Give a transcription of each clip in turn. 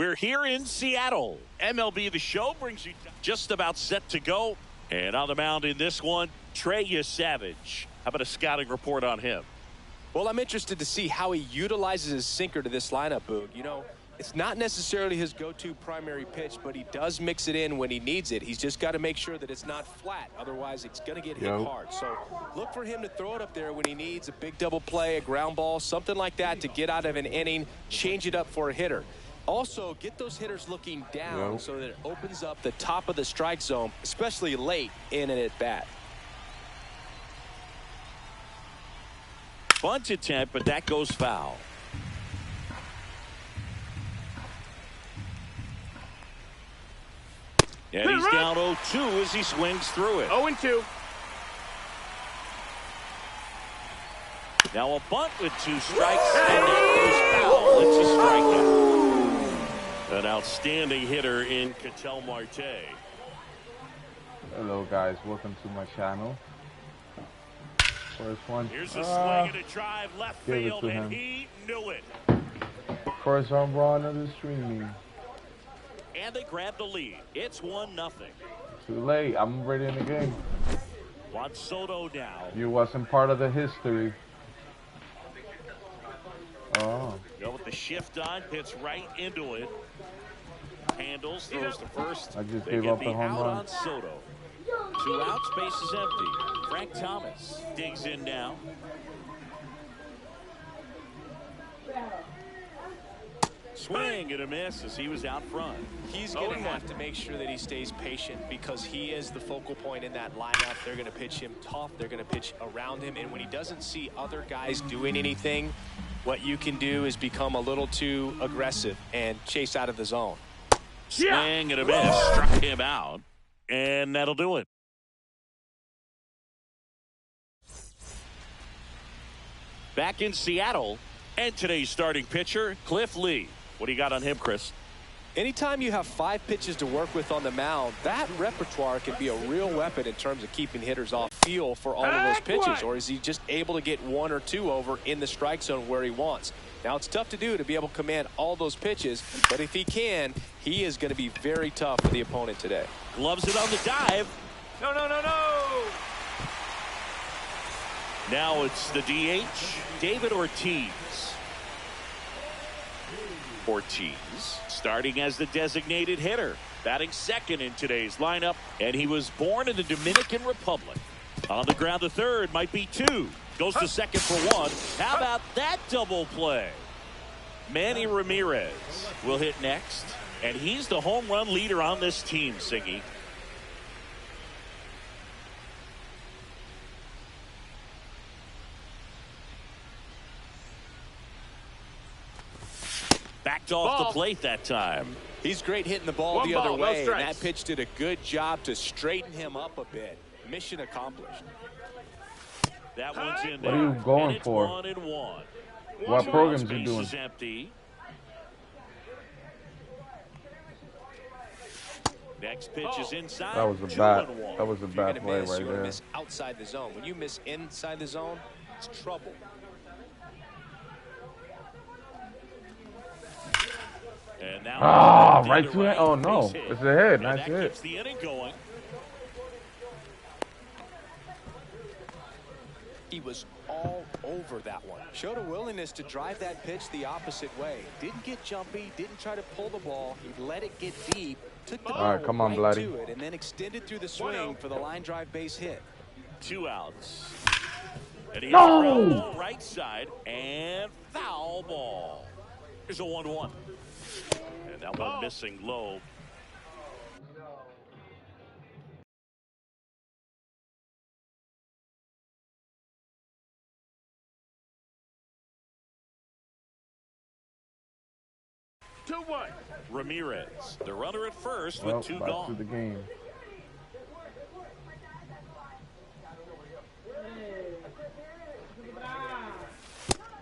We're here in Seattle. MLB The Show brings you just about set to go. And on the mound in this one, Trey Yesavage. How about a scouting report on him? Well, I'm interested to see how he utilizes his sinker to this lineup, Boog. You know, it's not necessarily his go-to primary pitch, but he does mix it in when he needs it. He's just got to make sure that it's not flat. Otherwise, it's going to get hit hard. So look for him to throw it up there when he needs a big double play, a ground ball, something like that to get out of an inning, change it up for a hitter. Also, get those hitters looking down so that it opens up the top of the strike zone, especially late in an at-bat. Bunt attempt, but that goes foul. And he's down 0-2 as he swings through it. 0-2. Now a bunt with 2 strikes, and that goes foul. It's a strikeout. An outstanding hitter in Ketel Marte. Hello guys, welcome to my channel. First one. Here's a swing and a drive left field, and he knew it. First home run of the streaming. And they grab the lead. It's 1-0. Too late. I'm ready in the game. Juan Soto now. You wasn't part of the history. Oh. Go with the shift on, hits right into it. Handles, throws to first. I just they gave get up the home out run. on Soto. 2 outs, base is empty. Frank Thomas digs in now. Swing and a miss as he was out front. He's going to have to make sure that he stays patient because he is the focal point in that lineup. They're going to pitch him tough. They're going to pitch around him. And when he doesn't see other guys doing anything, what you can do is become a little too aggressive and chase out of the zone. Swing and a miss. Struck him out. And that'll do it. Back in Seattle, and today's starting pitcher, Cliff Lee. What do you got on him, Chris? Anytime you have 5 pitches to work with on the mound, that repertoire can be a real weapon in terms of keeping hitters off feel for all of those pitches. Or is he just able to get 1 or 2 over in the strike zone where he wants? Now, it's tough to do to be able to command all those pitches, but if he can, he is going to be very tough for the opponent today. Gloves it on the dive. No. Now it's the DH, David Ortiz. Ortiz starting as the designated hitter, batting second in today's lineup, and he was born in the Dominican Republic. On the ground, the third might be 2. Goes to second for 1. How about that double play? Manny Ramirez will hit next, and he's the home run leader on this team, Singy. Backed off the plate that time. He's great hitting the ball the other way, and that pitch did a good job to straighten him up a bit. Mission accomplished. That one's in What there. are you going and it's for? 1-1. What programs you Base doing? is empty. Next pitch is inside. That was a 2-1. bad. That was a bad play right You there. miss outside the zone. When you miss inside the zone, it's trouble. And now right to it. Oh no, it's a hit. Nice hit. Keeps the inning going. He was all over that one. Showed a willingness to drive that pitch the opposite way. Didn't get jumpy, didn't try to pull the ball. He let it get deep, took the ball come on, right Vladdy. to it, and then extended through the swing for the line drive base hit. 2 outs. And he No! hits right side and foul ball. Here's a 1-1. And that one missing low. Ramirez, the runner at first with 2 back gone. to the game.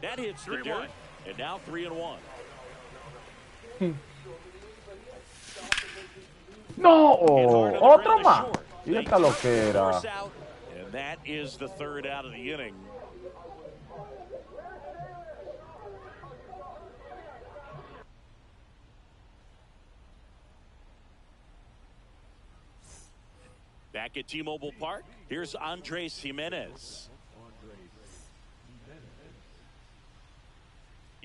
That hits the dirt, and now 3-1. No, otro más. Y esta lo que era. And that is the 3rd out of the inning. Back at T-Mobile Park, here's Andres Gimenez.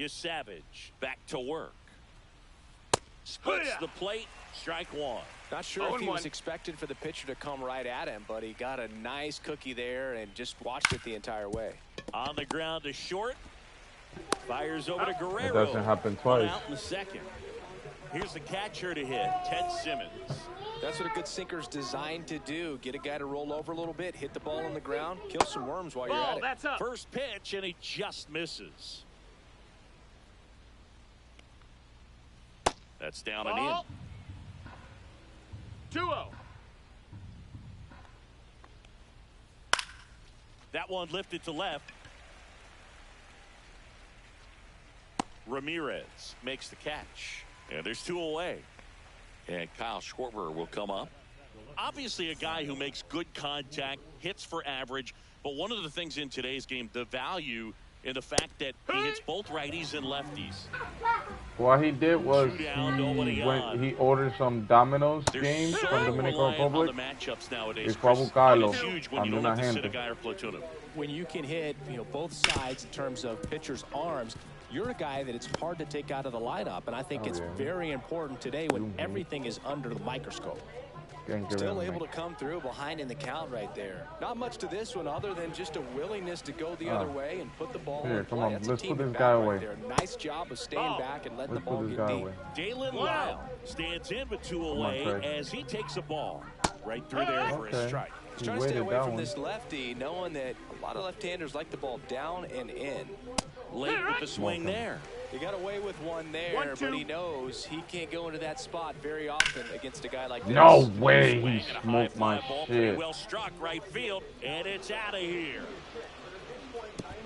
Savage back to work. Splits the plate, strike one. Not sure if he was expected for the pitcher to come right at him, but he got a nice cookie there and just watched it the entire way. On the ground to short. Fires over to Guerrero. It doesn't happen twice. Out in the second. Here's the catcher to hit, Ted Simmons. That's what a good sinker's designed to do. Get a guy to roll over a little bit, hit the ball on the ground, kill some worms while you're at it. That's up. First pitch, and he just misses. That's down and in. 2-0. That one lifted to left. Ramirez makes the catch. And there's two away. And Kyle Schwarber will come up. Obviously a guy who makes good contact, hits for average. But one of the things in today's game, the value in the fact that he hits both righties and lefties. What he did was he ordered some Domino's games from Dominican Republic. Nowadays, fue a buscarlo. Huge when you don't have to sit a guy or platoon him. When you can hit, both sides in terms of pitchers' arms, you're a guy that it's hard to take out of the lineup, and I think it's very important today when everything is under the microscope. Still able to come through behind in the count right there. Not much to this one other than just a willingness to go the other way and put the ball in play. Come on, That's let's a team put this guy away. Right, nice job of staying back and letting the ball get deep. Dalen Lyle stands in with two away as he takes a ball right through there for a strike. He's trying to stay away from this lefty, knowing that a lot of left-handers like the ball down and in. Late with the swing there. He got away with one there, but he knows he can't go into that spot very often against a guy like this. No way he smoked my shit. Well struck right field, and it's out of here.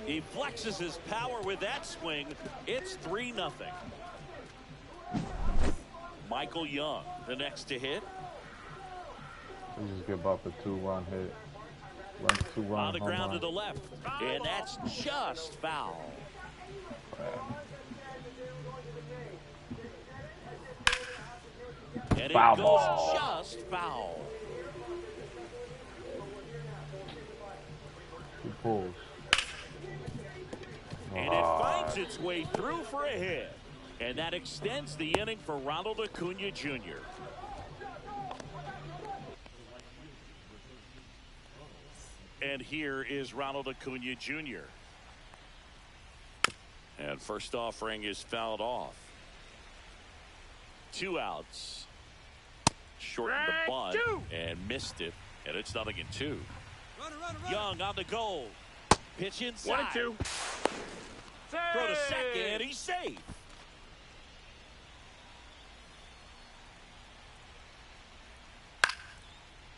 He flexes his power with that swing. It's 3-0. Michael Young, the next to hit. We just give up a 2-run hit. On the ground to the left, and that's just foul. And it goes just foul. He pulls. And it finds its way through for a hit. And that extends the inning for Ronald Acuna Jr. And here is Ronald Acuna Jr. And first offering is fouled off. 2 outs. Shortened the bunt and missed it. And it's 0-2. Young on the goal. Pitch inside. 1-2. Throw to second. He's safe.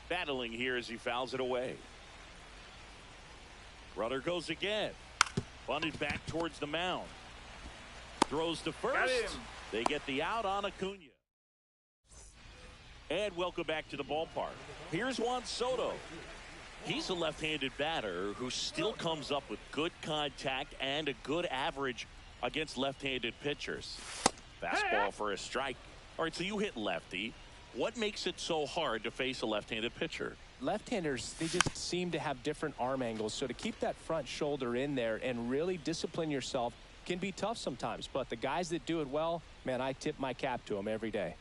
Battling here as he fouls it away. Runner goes again. Bunted back towards the mound. Throws to first. They get the out on Acuna. And welcome back to the ballpark. Here's Juan Soto. He's a left-handed batter who still comes up with good contact and a good average against left-handed pitchers. Fastball for a strike. All right, so you hit lefty. What makes it so hard to face a left-handed pitcher? Left-handers, they just seem to have different arm angles. So to keep that front shoulder in there and really discipline yourself can be tough sometimes. But the guys that do it well, man, I tip my cap to them every day.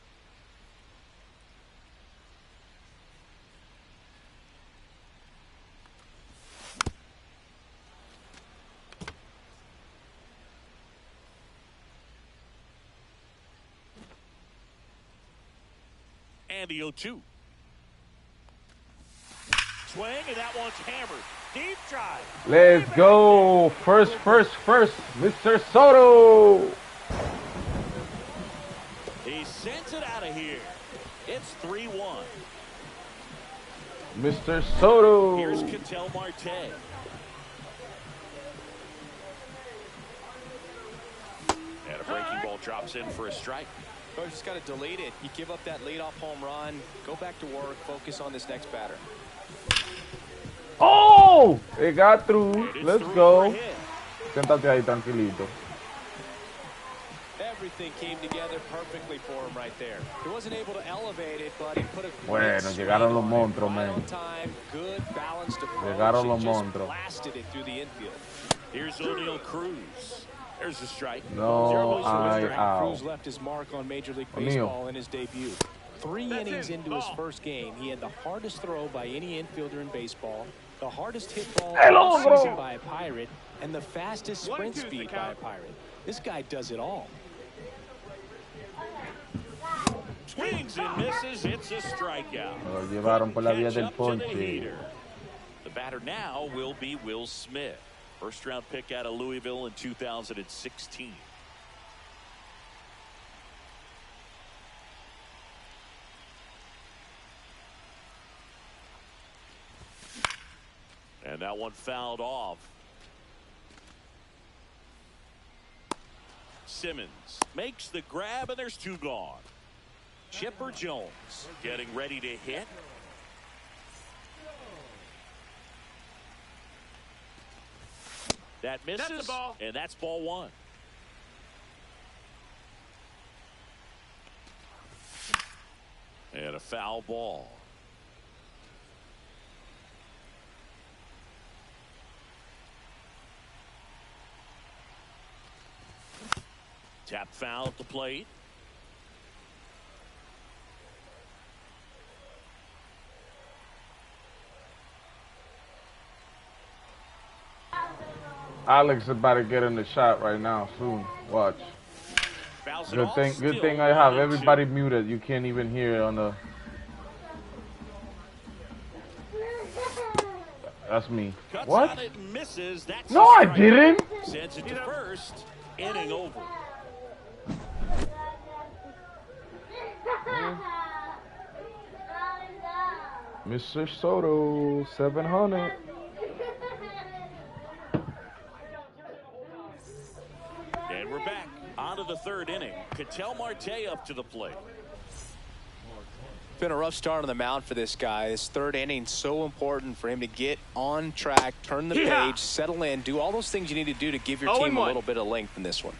And the 0-2. Swing, and that one's hammered. Deep drive. Let's go. First, Mr. Soto. He sends it out of here. It's 3-1. Mr. Soto. Here's Ketel Marte. And a breaking ball drops in for a strike. Coach just got to delete it. You give up that leadoff home run, go back to work, focus on this next batter. Oh! It got through. Let's go. Siéntate ahí tranquilito. Everything came together perfectly for him right there. He wasn't able to elevate it, but he put a Bueno, llegaron los monstruos, right man. on time, good balanced approach. Llegaron los and just monstruos. blasted it through the infield. Here's O'Neal Cruz. There's the strike. No hay out. Cruz left his mark on Major League Baseball in his debut. 3 innings into his first game, he had the hardest throw by any infielder in baseball, the hardest hit ball all season by a Pirate, and the fastest sprint speed by a Pirate. This guy does it all. Swings and misses. It's a strikeout. Lo llevaron por la vía del Catch up to the ponche. heater. The batter now will be Will Smith. First round pick out of Louisville in 2016. And that one fouled off. Simmons makes the grab, and there's 2 gone. Chipper Jones getting ready to hit. That misses, that's the ball. And that's ball 1. And a foul ball. Tap foul at the plate. Alex is about to get in the shot right now soon. Watch. Good thing I have everybody muted. You can't even hear on the. That's me. Cuts What? on it and misses. That's No, I didn't. Sends it to first. Inning over. Mr. Soto, 700. And we're back onto the 3rd inning. Ketel Marte up to the plate. Been a rough start on the mound for this guy. This 3rd inning so important for him to get on track, turn the page, settle in, do all those things you need to do to give your team a little bit of length in this one.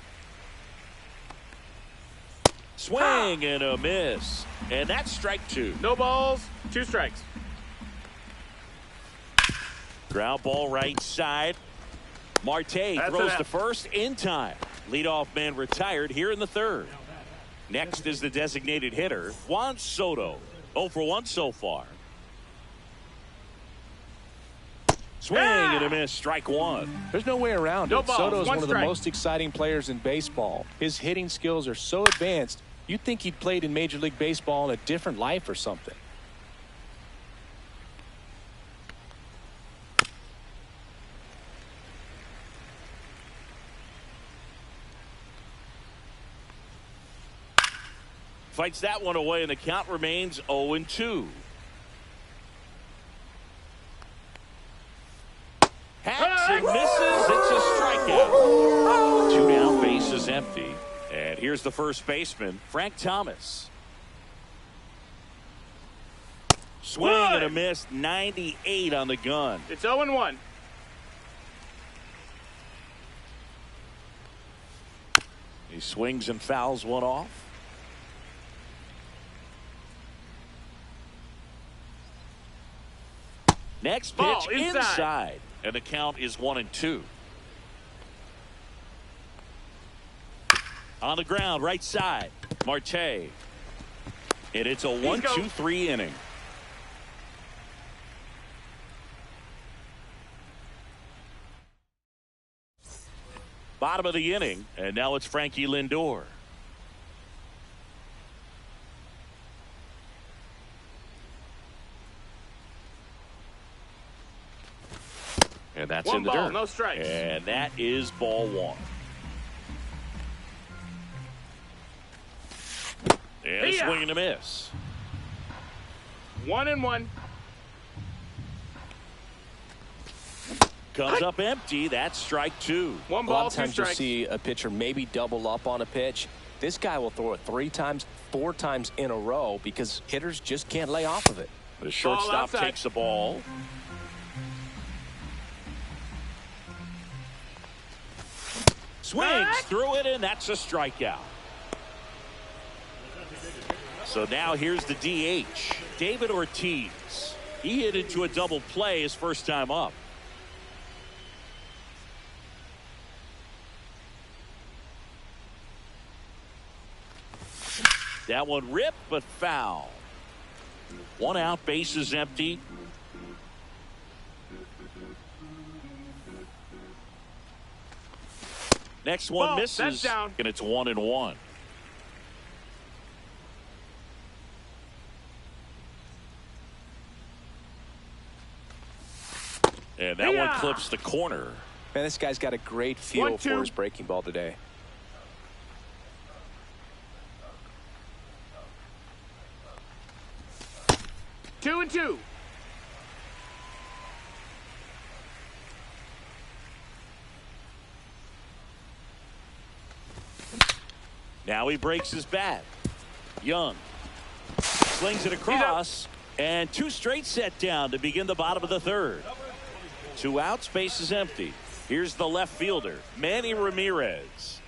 Swing and a miss. And that's strike 2. No balls, 2 strikes. Ground ball right side. Marte throws to first in time. Leadoff man retired here in the 3rd. Next is the designated hitter, Juan Soto. 0 for 1 so far. Swing and a miss, strike 1. There's no way around it. balls, Soto's one of the strike. most exciting players in baseball. His hitting skills are so advanced, you'd think he'd played in Major League Baseball in a different life or something. Fights that one away, and the count remains 0-2. Hacks and misses. It's a strikeout. 2 down, bases empty. And here's the first baseman, Frank Thomas. Swing and a miss, 98 on the gun. It's 0-1. He swings and fouls one off. Next pitch inside. And the count is 1-2. On the ground, right side, Marte. And it's a 1-2-3 inning. Bottom of the inning, and now it's Frankie Lindor. And that's in the dirt. No strikes. And that is ball 1. And a swing and a miss. 1-1. Comes up empty. That's strike 2. 1 A ball, lot of 2 times you strikes. see a pitcher maybe double up on a pitch. This guy will throw it 3 times, 4 times in a row because hitters just can't lay off of it. The shortstop takes the ball. Swings through it, and that's a strikeout. So now here's the DH, David Ortiz. He hit into a double play his first time up. That one ripped, but foul. 1 out, bases empty. Next one misses, and it's 1-1. And that one clips the corner. Man, this guy's got a great feel for his breaking ball today. Two and two. Now he breaks his bat. Young slings it across, and 2 straight set down to begin the bottom of the third. 2 outs, base is empty. Here's the left fielder, Manny Ramirez.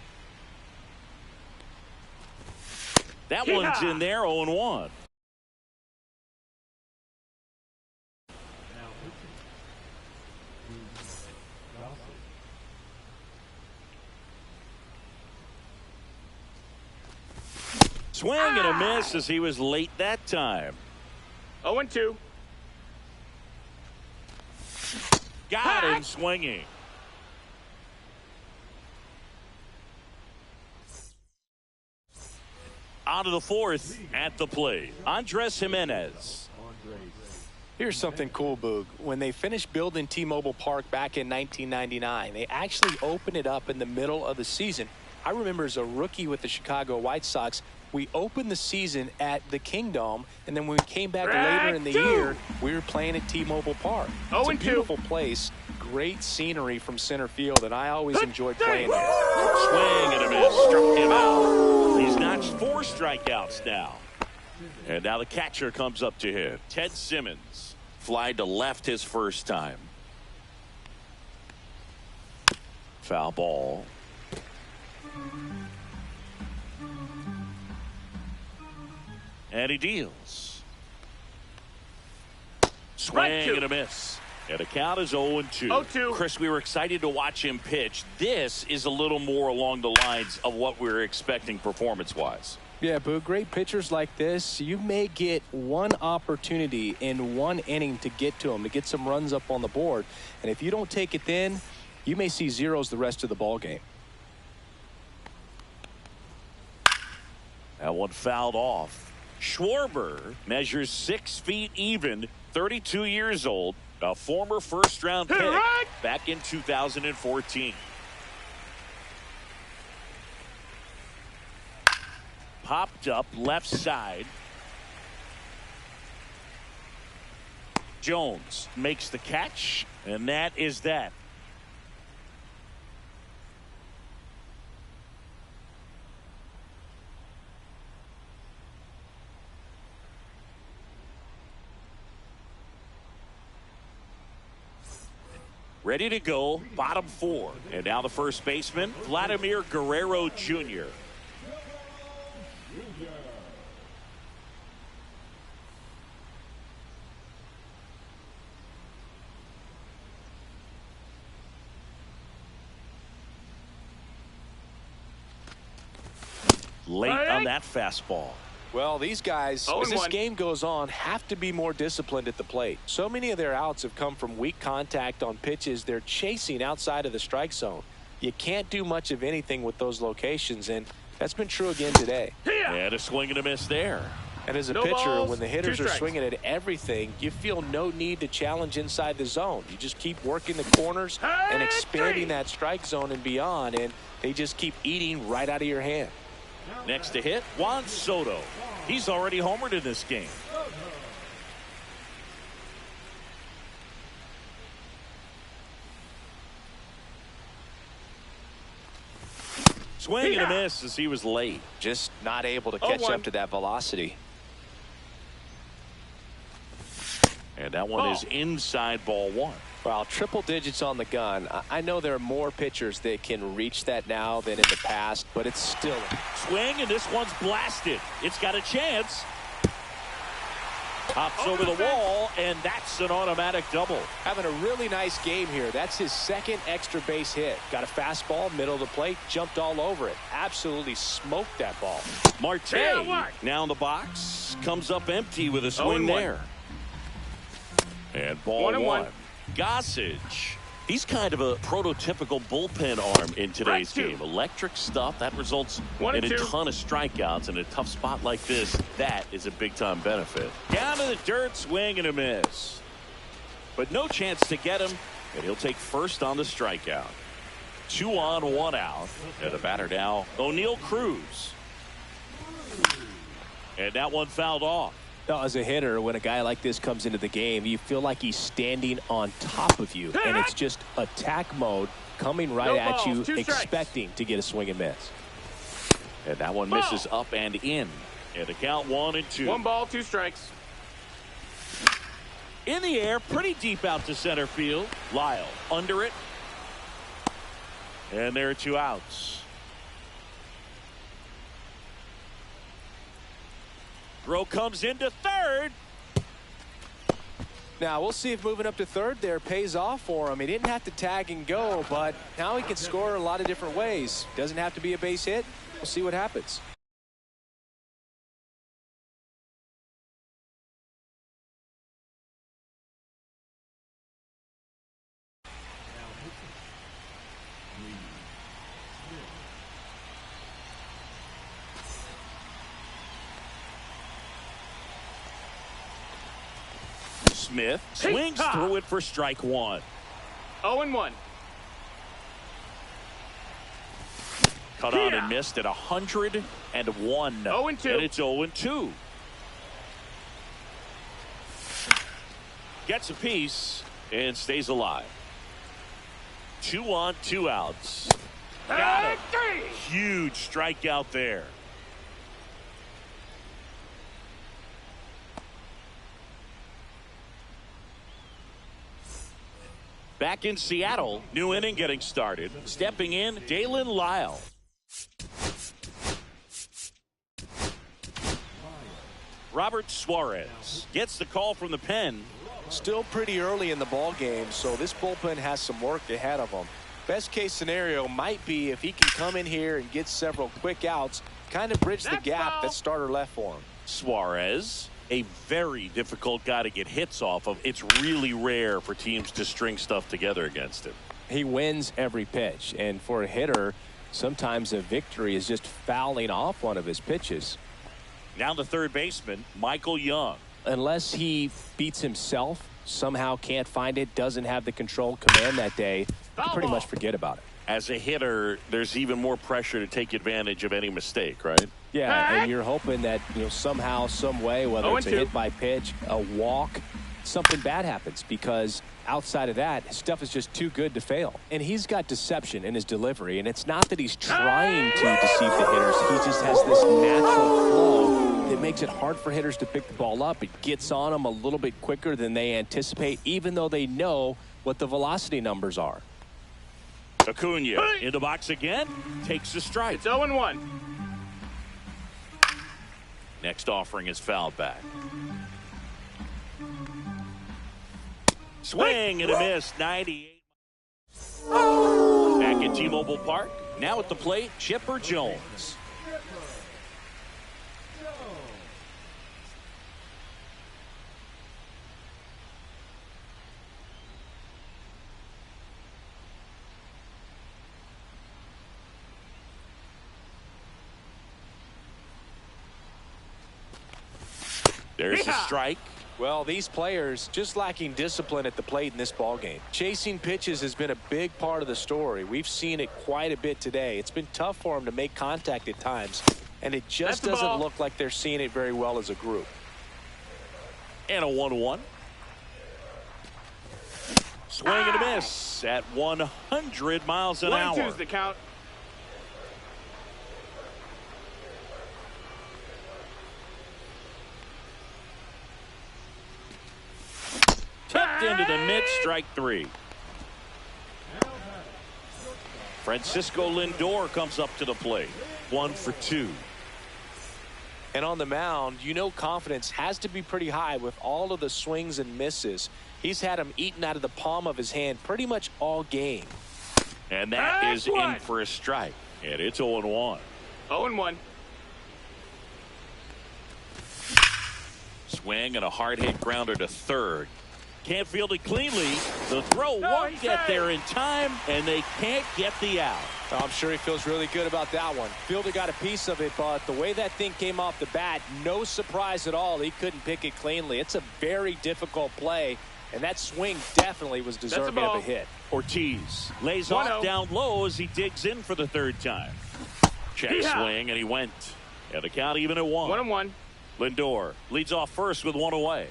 That one's in there, 0-1. Swing and a miss as he was late that time. 0-2. Got him swinging. On to the 4th at the plate, Andres Gimenez. Here's something cool, Boog. When they finished building T-Mobile Park back in 1999, they actually opened it up in the middle of the season. I remember as a rookie with the Chicago White Sox, we opened the season at the Kingdome, and then when we came back later in the year, we were playing at T-Mobile Park. It's a beautiful place, great scenery from center field, and I always enjoyed playing there. Swing and a miss, struck him out. He's notched 4 strikeouts now. And now the catcher comes up to hit. Ted Simmons flied to left his first time. Foul ball. And he deals. Swing and a miss. And the count is 0-2. 0-2. Chris, we were excited to watch him pitch. This is a little more along the lines of what we were expecting performance-wise. Yeah, but great pitchers like this, you may get one opportunity in one inning to get to them, to get some runs up on the board. And if you don't take it then, you may see zeros the rest of the ball game. That one fouled off. Schwarber measures 6 feet even, 32 years old, a former first-round pick back in 2014. Popped up left side. Jones makes the catch, and that is that. Ready to go, bottom 4. And now the first baseman, Vladimir Guerrero Jr. Late on that fastball. Well, these guys, as this game goes on, have to be more disciplined at the plate. So many of their outs have come from weak contact on pitches they're chasing outside of the strike zone. You can't do much of anything with those locations, and that's been true again today. And a swing and a miss there. And as a pitcher, when the hitters are swinging at everything, you feel no need to challenge inside the zone. You just keep working the corners and expanding that strike zone and beyond, and they just keep eating right out of your hand. Next to hit, Juan Soto. He's already homered in this game. Swing and a miss as he was late. Just not able to catch up to that velocity. And that one is inside ball 1. Well, triple digits on the gun. I know there are more pitchers that can reach that now than in the past, but it's still swing, and this one's blasted. It's got a chance. Hops over the wall, and that's an automatic double. Having a really nice game here. That's his second extra base hit. Got a fastball, middle of the plate, jumped all over it. Absolutely smoked that ball. Marte now in the box. Comes up empty with a swing there. And ball one. Gossage. He's kind of a prototypical bullpen arm in today's game. Electric stuff that results in a ton of strikeouts in a tough spot like this. That is a big-time benefit. Down to the dirt, swing and a miss. But no chance to get him, and he'll take first on the strikeout. 2 on, 1 out. And the batter now, O'Neal Cruz. And that one fouled off. Now, as a hitter, when a guy like this comes into the game, you feel like he's standing on top of you, and it's just attack mode coming right at you, expecting to get a swing and miss. And that one misses up and in. And the count 1-2. 1 ball, 2 strikes. In the air, pretty deep out to center field. Lyle under it. And there are 2 outs. Throw comes into third. Now, we'll see if moving up to third there pays off for him. He didn't have to tag and go, but now he can score a lot of different ways. Doesn't have to be a base hit. We'll see what happens. Smith swings through it for strike 1. 0-1. Cut on and missed at 101. 0-2. And it's 0-2. Gets a piece and stays alive. 2 on, 2 outs. Got him. Huge strikeout there. Back in Seattle, new inning getting started. Stepping in, Dalen Lyle. Robert Suarez gets the call from the pen. Still pretty early in the ball game, so this bullpen has some work ahead of them. Best case scenario might be if he can come in here and get several quick outs, kind of bridge the gap that starter left for him. Suarez, a very difficult guy to get hits off of. It's really rare for teams to string stuff together against him. He wins every pitch, and for a hitter, sometimes a victory is just fouling off one of his pitches. Now the third baseman, Michael Young. Unless he beats himself, somehow can't find it, doesn't have the control command that day, you pretty much forget about it. As a hitter, there's even more pressure to take advantage of any mistake, right? Yeah, and you're hoping that, somehow, some way, whether it's a hit by pitch, a walk, something bad happens, because outside of that, his stuff is just too good to fail. And he's got deception in his delivery, and it's not that he's trying to deceive the hitters. He just has this natural flow that makes it hard for hitters to pick the ball up. It gets on them a little bit quicker than they anticipate, even though they know what the velocity numbers are. Acuna in the box again, takes a strike. It's 0-1. Next offering is fouled back. Swing and a miss, 98. Back at T-Mobile Park, now at the plate, Chipper Jones. There's a strike. Well, these players just lacking discipline at the plate in this ballgame. Chasing pitches has been a big part of the story. We've seen it quite a bit today. It's been tough for them to make contact at times, and it just doesn't look like they're seeing it very well as a group. And a 1-1. Swing and a miss at 100 miles an hour. 1-2's the count. Tipped Ripped into the mid, strike 3. Francisco Lindor comes up to the plate. 1 for 2. And on the mound, you know confidence has to be pretty high with all of the swings and misses. He's had them eaten out of the palm of his hand pretty much all game. And that is in for a strike. And it's 0-1. 0-1. Swing and a hard hit grounder to third. Can't field it cleanly. The throw won't get there in time, and they can't get the out. I'm sure he feels really good about that one. Fielder got a piece of it, but the way that thing came off the bat, no surprise at all. He couldn't pick it cleanly. It's a very difficult play, and that swing definitely was deserving of a hit. Ortiz lays off down low as he digs in for the third time. Check swing, and he went. And the count even at 1. 1-1. Lindor leads off first with 1 away.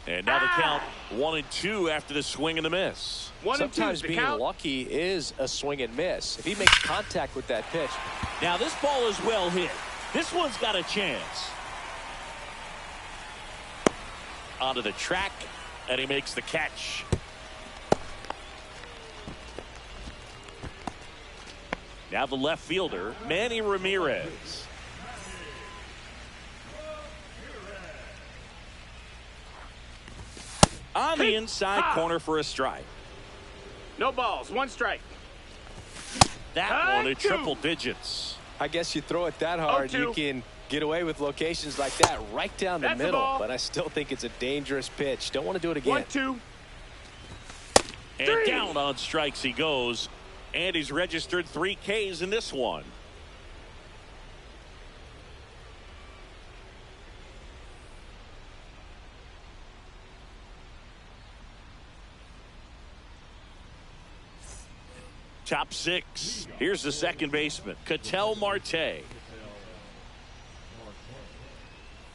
And now the count 1-2 after the swing and the miss. Sometimes being lucky is a swing and miss. If he makes contact with that pitch. Now this ball is well hit. This one's got a chance. Onto the track, and he makes the catch. Now the left fielder, Manny Ramirez. On the inside corner for a strike. No balls, 1 strike. That one at triple digits. I guess you throw it that hard, you can get away with locations like that right down the middle. But I still think it's a dangerous pitch. Don't want to do it again. 1-2. And down on strikes he goes. And he's registered 3 Ks in this one. Top 6. Here's the second baseman, Ketel Marte.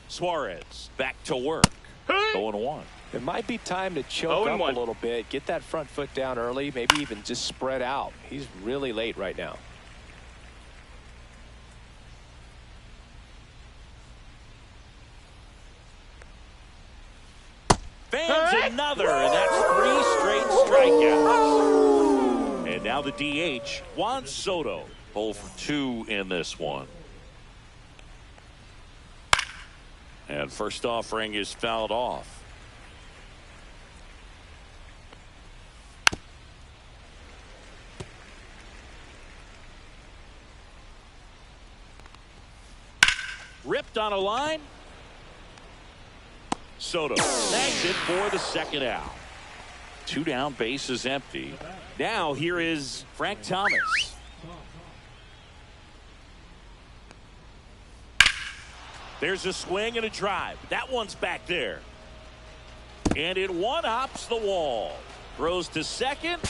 Suarez back to work. 0-1. It might be time to choke up a little bit, get that front foot down early, maybe even just spread out. He's really late right now. Fans another, and that's 3 straight strikeouts. And now the DH, Juan Soto, 0 for 2 in this one. And first offering is fouled off. Ripped on a line. Soto snags it for the second out. 2 down, base is empty. Now here is Frank Thomas. There's a swing and a drive. That one's back there. And it one-hops the wall. Throws to second,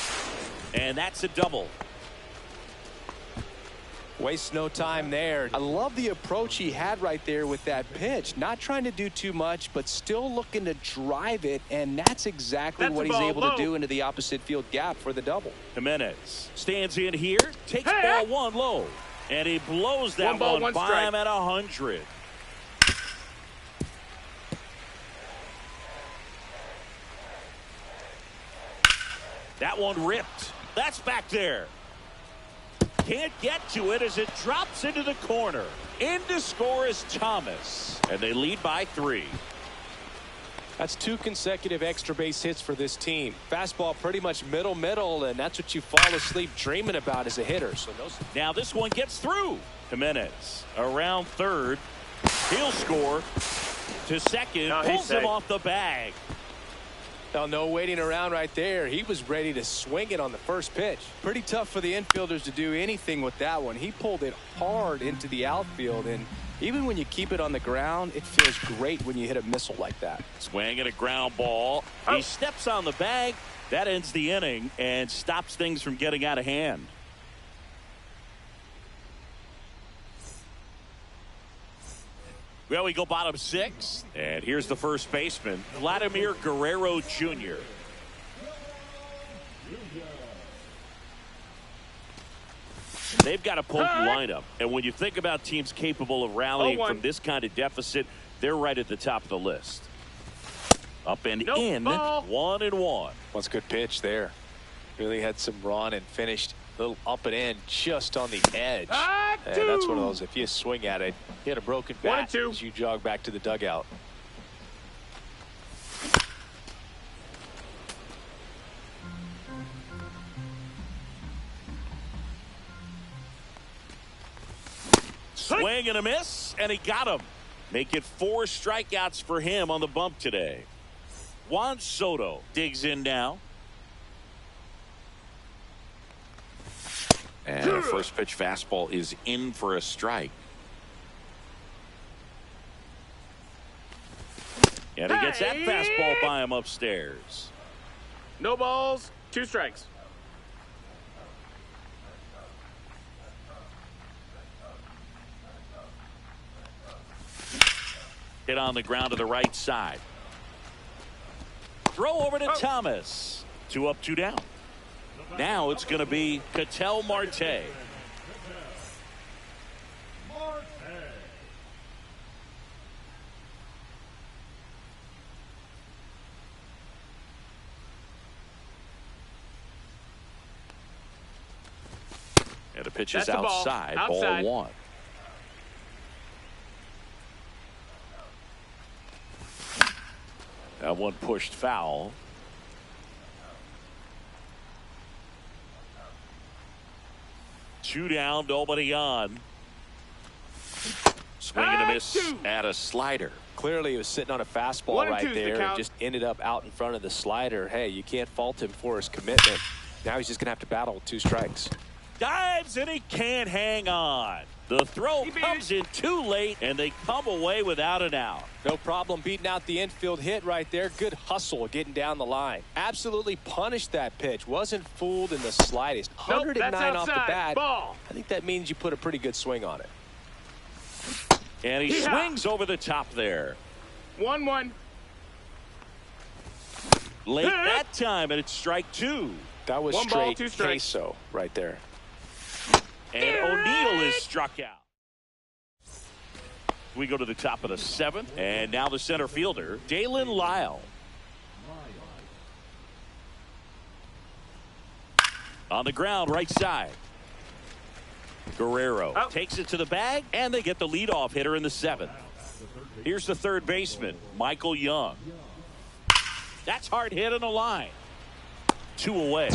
and that's a double. Wastes no time there. I love the approach he had right there with that pitch. Not trying to do too much, but still looking to drive it, and that's exactly what he's able to do into the opposite field gap for the double. Jimenez stands in here, takes ball 1 low, and he blows that one by him at 100. That one ripped. That's back there. Can't get to it as it drops into the corner. In to score is Thomas, and they lead by 3. That's 2 consecutive extra base hits for this team. Fastball pretty much middle, and that's what you fall asleep dreaming about as a hitter. So now this one gets through. Jimenez around third. He'll score to second. Pulls him off the bag. Now, no waiting around right there. He was ready to swing it on the first pitch. Pretty tough for the infielders to do anything with that one. He pulled it hard into the outfield, and even when you keep it on the ground, it feels great when you hit a missile like that. Swing and a ground ball. He steps on the bag. That ends the inning and stops things from getting out of hand. Well, we go bottom 6, and here's the first baseman, Vladimir Guerrero Jr. They've got a potent lineup, and when you think about teams capable of rallying from this kind of deficit, they're right at the top of the list. Up and Nope, in. ball. 1-1. What's a good pitch there. Really had some run and finished a little up and in just on the edge. And that's one of those, if you swing at it, hit a broken bat 1-2. as you jog back to the dugout. Swing and a miss, and he got him. Make it 4 strikeouts for him on the bump today. Juan Soto digs in now. And a first pitch fastball is in for a strike. And he gets that fastball by him upstairs. No balls, 2 strikes. Hit on the ground to the right side. Throw over to Thomas. 2 up, 2 down. Now it's going to be Ketel Marte. And the pitch is outside. Ball 1. That one pushed foul. Two down, nobody on. Swing and a miss at a slider. Clearly he was sitting on a fastball right there and just ended up out in front of the slider. Hey, you can't fault him for his commitment. Now he's just going to have to battle with 2 strikes. Dives and he can't hang on. The throw comes in too late and they come away without an out. No problem beating out the infield hit right there. Good hustle getting down the line. Absolutely punished that pitch. Wasn't fooled in the slightest. 109 off the bat. Ball. I think that means you put a pretty good swing on it. And he swings over the top there. 1-1. Late that time, and it's strike 2. That was 1 ball, straight 2 strikes. queso right there. And O'Neill is struck out. We go to the top of the 7th, and now the center fielder, Dalen Lyle. On the ground, right side. Guerrero takes it to the bag, and they get the leadoff hitter in the 7th. Here's the third baseman, Michael Young. That's hard hit on the line. 2 away.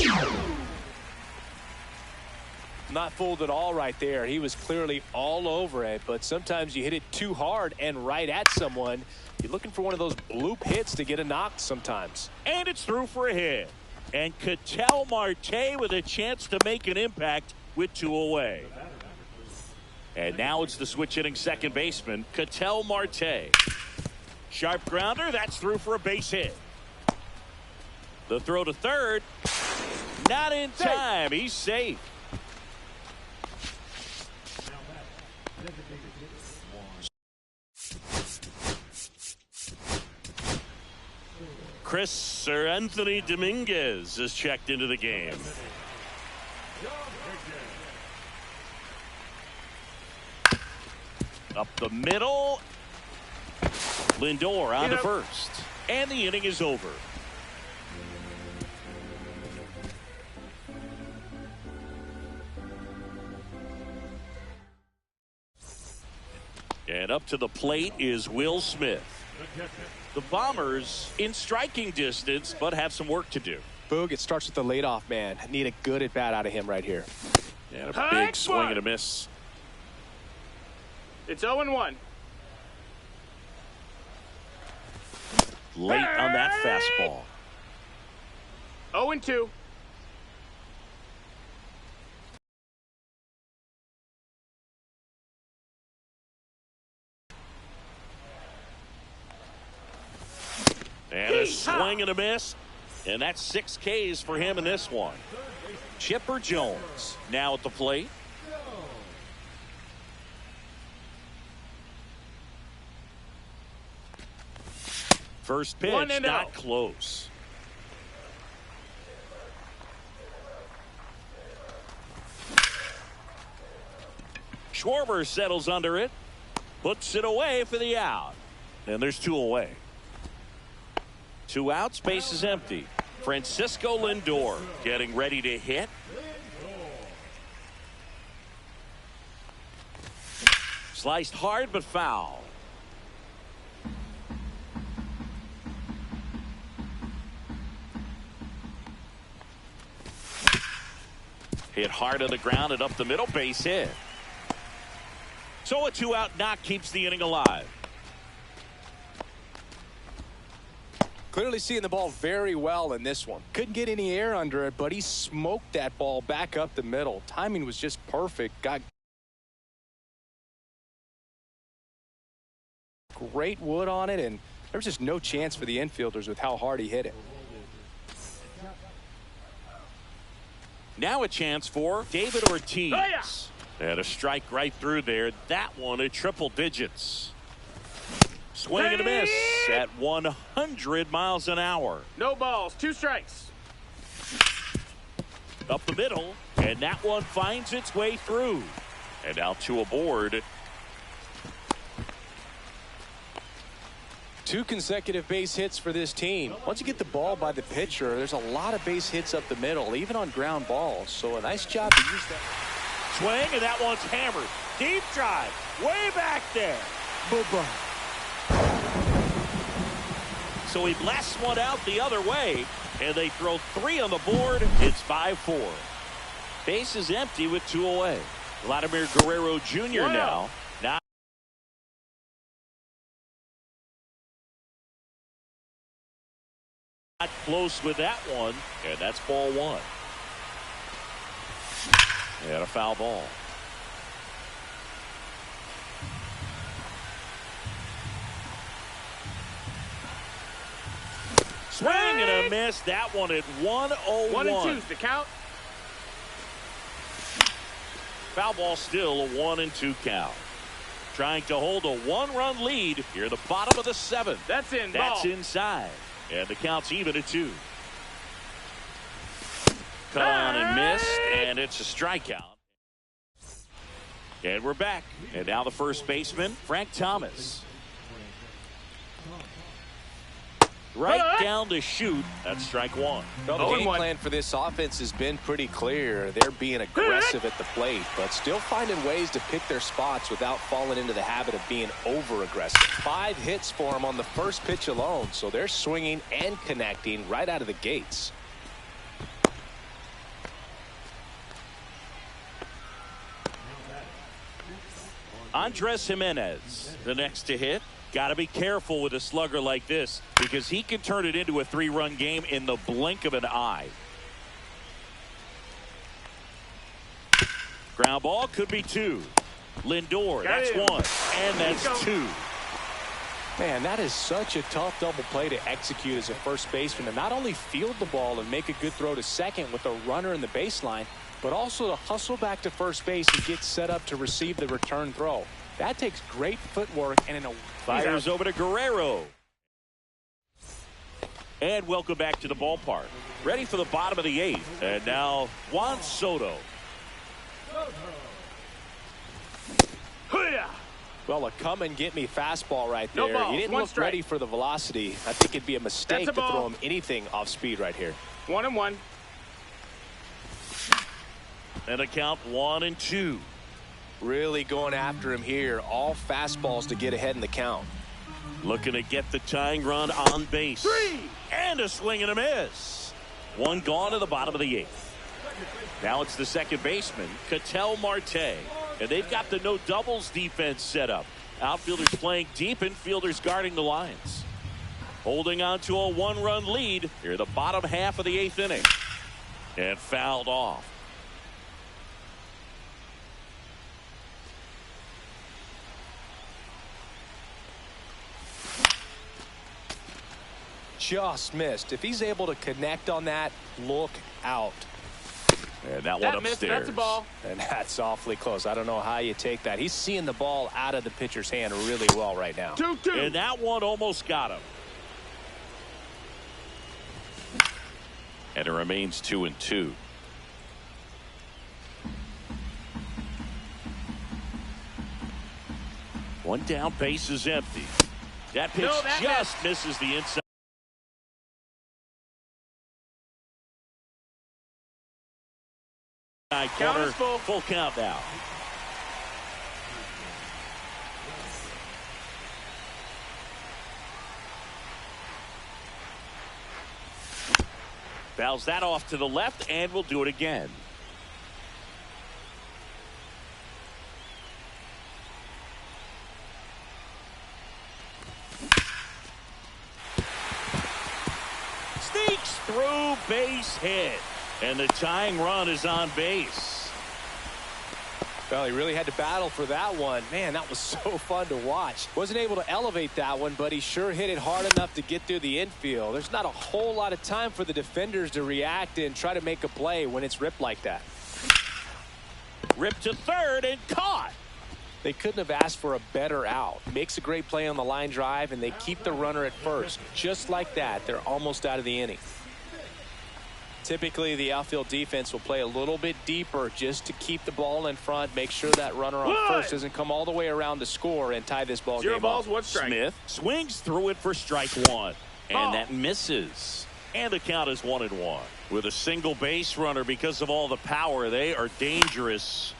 Not fooled at all right there. He was clearly all over it, but sometimes you hit it too hard and right at someone. You're looking for one of those bloop hits to get a knock sometimes. And it's through for a hit. And Ketel Marte with a chance to make an impact with 2 away. And now it's the switch hitting second baseman, Ketel Marte. Sharp grounder, that's through for a base hit. The throw to third. Not in time. He's safe. Sir Anthony Dominguez is checked into the game. Up the middle. Lindor on to first. And the inning is over. And up to the plate is Will Smith. The Bombers in striking distance, but have some work to do. Boog, it starts with the leadoff man. Need a good at bat out of him right here. And a big swing and a miss. It's 0-1. Late on that fastball. 0-2. And a swing and a miss. And that's 6 Ks for him in this one. Chipper Jones now at the plate. First pitch, not close. Schwarber settles under it. Puts it away for the out. And there's 2 away. 2 outs, base is empty. Francisco Lindor getting ready to hit. Sliced hard but foul. Hit hard on the ground and up the middle, base hit. So a 2-out knock keeps the inning alive. Clearly seeing the ball very well in this one. Couldn't get any air under it, but he smoked that ball back up the middle. Timing was just perfect. Got great wood on it, and there was just no chance for the infielders with how hard he hit it. Now a chance for David Ortiz. Oh, yeah. And a strike right through there. That one at triple digits. Swing and a miss at 100 miles an hour. No balls, 2 strikes. Up the middle, and that one finds its way through. And now 2 aboard. 2 consecutive base hits for this team. Once you get the ball by the pitcher, there's a lot of base hits up the middle, even on ground balls. So a nice job to use that. Swing, and that one's hammered. Deep drive, way back there. Bye-bye. So he blasts one out the other way, and they throw 3 on the board. It's 5-4. Base is empty with 2 away. Vladimir Guerrero Jr. now. Not close with that one, and that's ball 1. And a foul ball. Swing and a miss. That one at 1-0-1. 1 and 2's the count. Foul ball still a 1-2 count. Trying to hold a 1-run lead here at the bottom of the 7th. That's in. That's ball. inside. And the count's even at 2. Cut on and missed, and it's a strikeout. And we're back. And now the first baseman, Frank Thomas. Right down to shoot. That's strike 1. Well, the game plan for this offense has been pretty clear. They're being aggressive at the plate, but still finding ways to pick their spots without falling into the habit of being over-aggressive. 5 hits for them on the first pitch alone, so they're swinging and connecting right out of the gates. Andres Jimenez, the next to hit. Got to be careful with a slugger like this because he can turn it into a 3-run game in the blink of an eye. Ground ball could be 2. Lindor, that's 1, and that's 2. Man, that is such a tough double play to execute as a first baseman, to not only field the ball and make a good throw to second with a runner in the baseline, but also to hustle back to first base and get set up to receive the return throw. That takes great footwork, and fires over to Guerrero. And welcome back to the ballpark. Ready for the bottom of the 8th. And now Juan Soto. Well, a come and get me fastball right there. No balls, he didn't 1 look strike. ready for the velocity. I think it'd be a mistake to throw him anything off speed right here. 1 and 1. And a count 1-2. Really going after him here. All fastballs to get ahead in the count. Looking to get the tying run on base. 3. And a swing and a miss. 1 gone to the bottom of the 8th. Now it's the second baseman, Ketel Marte. And they've got the no doubles defense set up. Outfielders playing deep, infielders guarding the lines. Holding on to a 1-run lead here the bottom half of the 8th inning. And fouled off. Just missed. If he's able to connect on that, look out. And that one upstairs. Missed, that's a ball. And that's awfully close. I don't know how you take that. He's seeing the ball out of the pitcher's hand really well right now. 2-2. And that one almost got him. And it remains 2-2. One down, base is empty. That pitch just misses the inside. right corner. Full count now. Fouls that off to the left, and we'll do it again. Sneaks through, base hit. And the tying run is on base. Well, he really had to battle for that one. Man, that was so fun to watch. Wasn't able to elevate that one, but he sure hit it hard enough to get through the infield. There's not a whole lot of time for the defenders to react and try to make a play when it's ripped like that. Ripped to third and caught. They couldn't have asked for a better out. Makes a great play on the line drive, and they keep the runner at first. Just like that, they're almost out of the inning. Typically, the outfield defense will play a little bit deeper just to keep the ball in front, make sure that runner on first doesn't come all the way around to score and tie this ball game up. 0 balls, 1 strike. Smith swings through it for strike one. And that misses. And the count is 1-1. With a single base runner, because of all the power, they are dangerous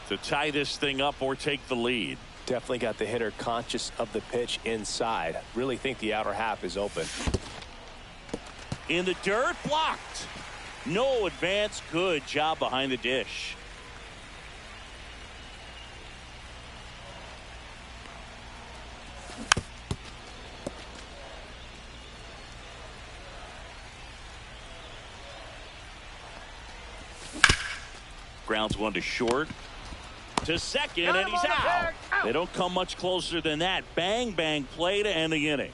to tie this thing up or take the lead. Definitely got the hitter conscious of the pitch inside. Really think the outer half is open. In the dirt, blocked. No advance. Good job behind the dish. Grounds one to short. To second, and he's out. They don't come much closer than that. Bang, bang play to end the inning.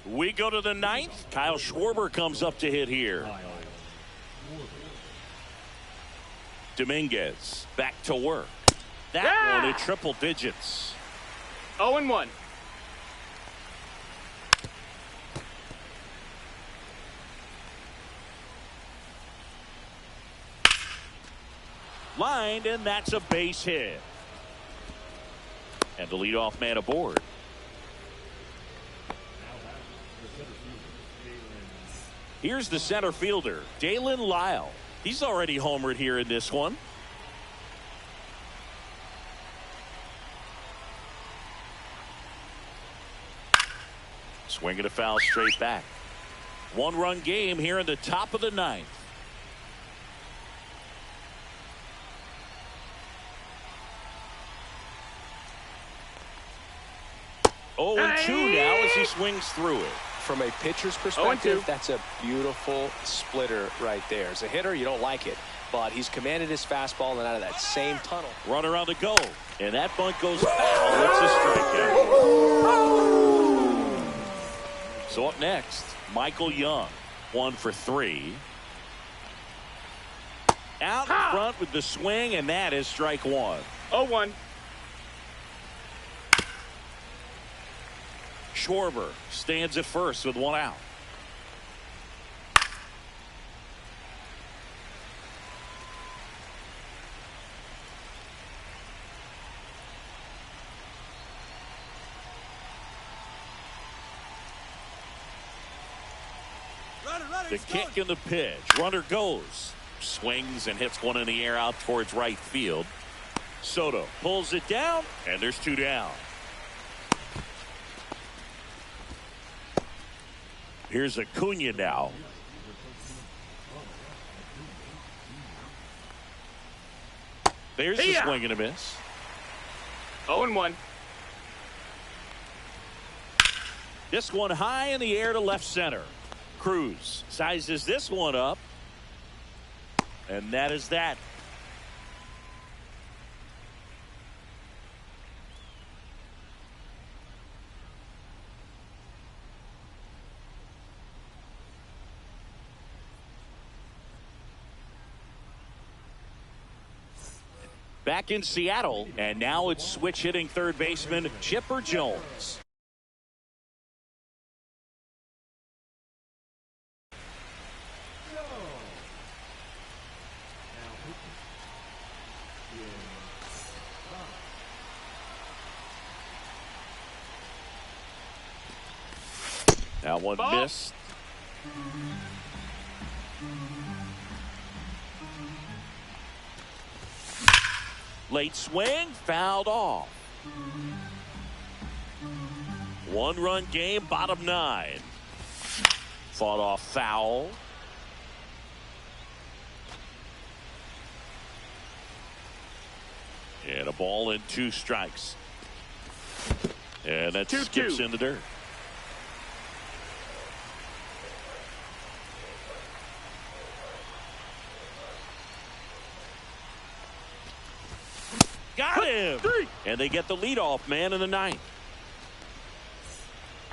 We go to the ninth. Kyle Schwarber comes up to hit here. Dominguez back to work. That one at triple digits. 0-1. Lined, and that's a base hit. And the leadoff man aboard. Here's the center fielder, Dalen Lyle. He's already homered here in this one. Swinging a foul straight back. 1-run game here in the top of the ninth. Oh, and 2 now as he swings through it. From a pitcher's perspective, that's a beautiful splitter right there. As a hitter, you don't like it, but he's commanded his fastball and out of that same tunnel. Runner on the go, and that bunt goes foul. It's a strikeout. So up next, Michael Young, 1 for 3. Out in front with the swing, and that is strike one. 0-1. Schwarber stands at first with 1 out. The kick and the pitch. Runner goes. Swings and hits one in the air out towards right field. Soto pulls it down, and there's 2 down. Here's Acuna now. There's the swing and a miss. 0-1. This one high in the air to left center. Cruz sizes this one up. And that is that. Back in Seattle, and now it's switch hitting third baseman Chipper Jones. Now one missed. Late swing, fouled off. 1-run game, bottom 9. Fought off foul. And a ball and 2 strikes. And that skips in the dirt. Got him! And they get the leadoff man in the 9th.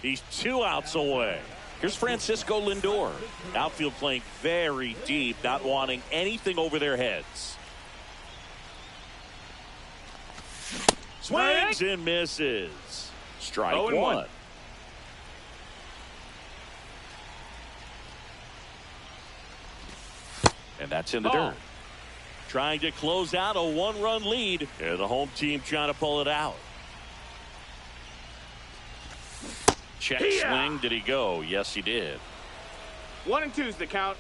He's 2 outs away. Here's Francisco Lindor. Outfield playing very deep, not wanting anything over their heads. Swings and misses. Strike 1. And that's in the dirt. Trying to close out a 1-run lead. And the home team trying to pull it out. Check swing. Did he go? Yes, he did. 1-2's the count.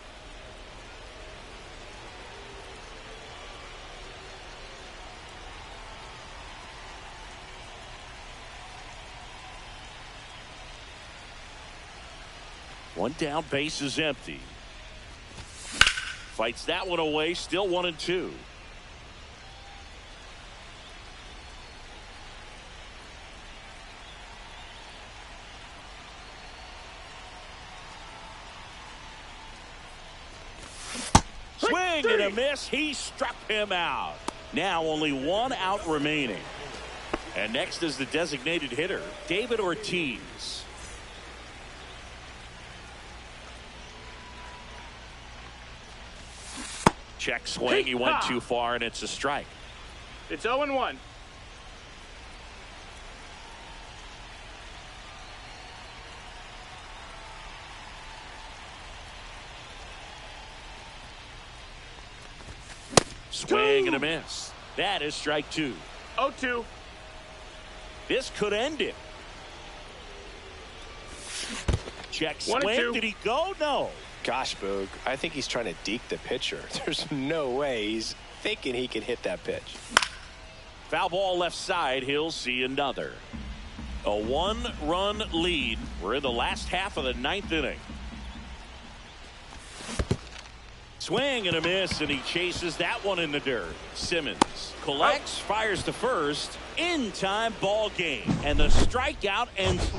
One down, base is empty. Fights that one away, still 1-2. Swing and a miss. He struck him out. Now only 1 out remaining. And next is the designated hitter, David Ortiz. Check swing. He went too far, and it's a strike. It's 0-1. Swing and a miss. That is strike 2. 0-2. This could end it. Check swing. Did he go? No. Gosh, Boog, I think he's trying to deke the pitcher. There's no way he's thinking he can hit that pitch. Foul ball left side. He'll see another. A 1-run lead. We're in the last half of the 9th inning. Swing and a miss, and he chases that one in the dirt. Simmons collects, fires to first. In time, ball game. And the strikeout ends